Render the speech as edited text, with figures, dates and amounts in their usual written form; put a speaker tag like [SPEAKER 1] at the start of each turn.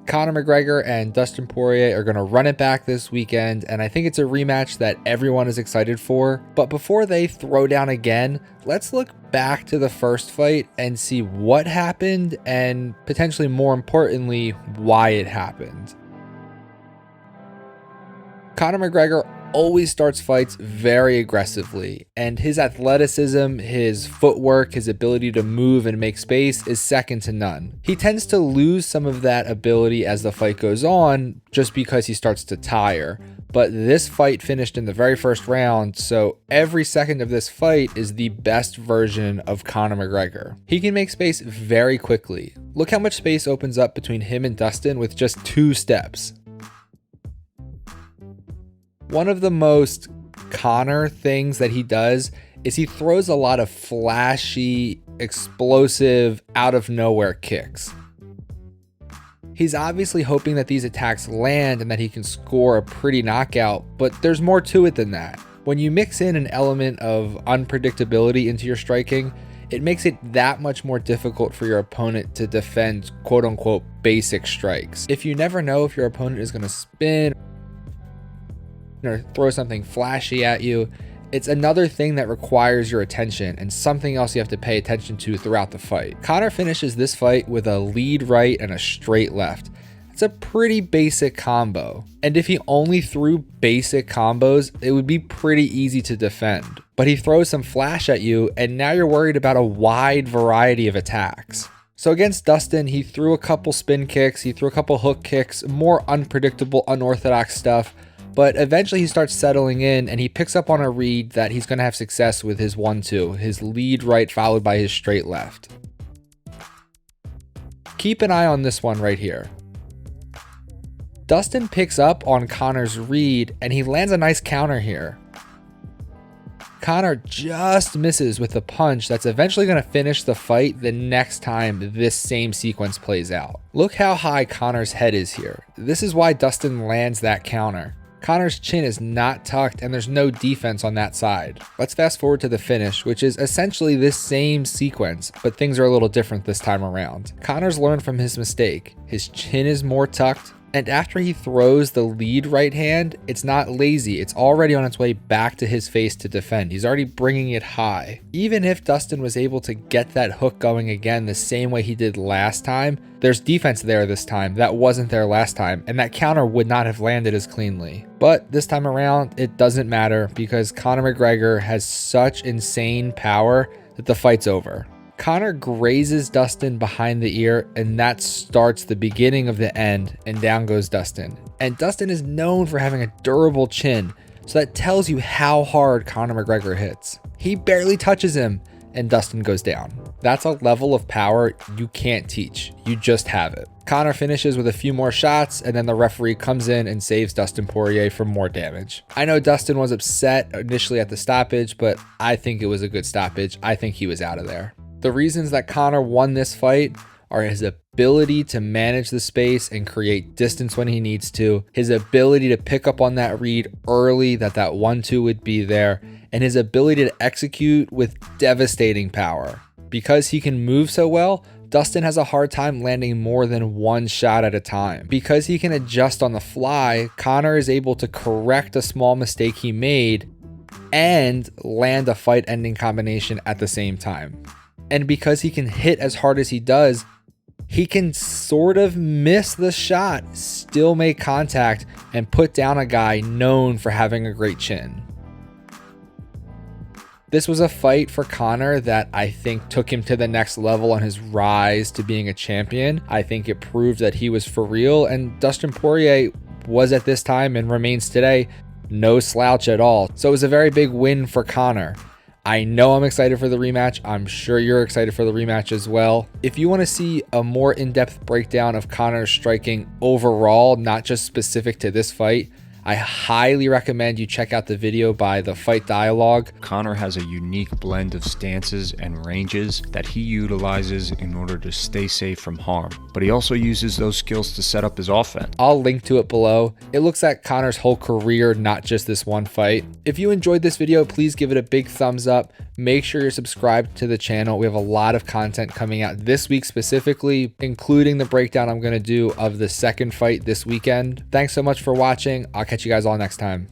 [SPEAKER 1] Conor McGregor and Dustin Poirier are going to run it back this weekend, and I think it's a rematch that everyone is excited for. But before they throw down again, let's look back to the first fight and see what happened and potentially more importantly, why it happened. Conor McGregor always starts fights very aggressively, and his athleticism, his footwork, his ability to move and make space is second to none. He tends to lose some of that ability as the fight goes on just because he starts to tire. But this fight finished in the very first round, so every second of this fight is the best version of Conor McGregor. He can make space very quickly. Look how much space opens up between him and Dustin with just 2 steps. One of the most Conor things that he does is he throws a lot of flashy, explosive, out of nowhere kicks. He's obviously hoping that these attacks land and that he can score a pretty knockout, but there's more to it than that. When you mix in an element of unpredictability into your striking, it makes it that much more difficult for your opponent to defend quote unquote basic strikes. If you never know if your opponent is going to spin or throw something flashy at you, it's another thing that requires your attention and something else you have to pay attention to throughout the fight. Conor finishes this fight with a lead right and a straight left. It's a pretty basic combo. And if he only threw basic combos, it would be pretty easy to defend. But he throws some flash at you, and now you're worried about a wide variety of attacks. So against Dustin, he threw a couple spin kicks, he threw a couple hook kicks, more unpredictable, unorthodox stuff. But eventually he starts settling in and he picks up on a read that he's going to have success with his 1-2, his lead right followed by his straight left. Keep an eye on this one right here. Dustin picks up on Conor's read and he lands a nice counter here. Conor just misses with a punch that's eventually going to finish the fight the next time this same sequence plays out. Look how high Conor's head is here. This is why Dustin lands that counter. Conor's chin is not tucked and there's no defense on that side. Let's fast forward to the finish, which is essentially this same sequence, but things are a little different this time around. Conor's learned from his mistake. His chin is more tucked, and after he throws the lead right hand, it's not lazy. It's already on its way back to his face to defend. He's already bringing it high. Even if Dustin was able to get that hook going again the same way he did last time, there's defense there this time that wasn't there last time, and that counter would not have landed as cleanly. But this time around, it doesn't matter because Conor McGregor has such insane power that the fight's over. Conor grazes Dustin behind the ear, and that starts the beginning of the end, and down goes Dustin. And Dustin is known for having a durable chin, so that tells you how hard Conor McGregor hits. He barely touches him, and Dustin goes down. That's a level of power you can't teach. You just have it. Conor finishes with a few more shots, and then the referee comes in and saves Dustin Poirier from more damage. I know Dustin was upset initially at the stoppage, but I think it was a good stoppage. I think he was out of there. The reasons that Conor won this fight are his ability to manage the space and create distance when he needs to, his ability to pick up on that read early that 1-2 would be there, and his ability to execute with devastating power. Because he can move so well, Dustin has a hard time landing more than one shot at a time. Because he can adjust on the fly, Conor is able to correct a small mistake he made and land a fight-ending combination at the same time. And because he can hit as hard as he does, he can sort of miss the shot, still make contact, and put down a guy known for having a great chin. This was a fight for Conor that I think took him to the next level on his rise to being a champion. I think it proved that he was for real, and Dustin Poirier was at this time and remains today no slouch at all. So it was a very big win for Conor. I know I'm excited for the rematch. I'm sure you're excited for the rematch as well. If you want to see a more in-depth breakdown of Conor's striking overall, not just specific to this fight, I highly recommend you check out the video by The Fight Dialogue.
[SPEAKER 2] Conor has a unique blend of stances and ranges that he utilizes in order to stay safe from harm, but he also uses those skills to set up his offense.
[SPEAKER 1] I'll link to it below. It looks at Conor's whole career, not just this one fight. If you enjoyed this video, please give it a big thumbs up. Make sure you're subscribed to the channel. We have a lot of content coming out this week specifically, including the breakdown I'm going to do of the second fight this weekend. Thanks so much for watching. I'll catch you guys all next time.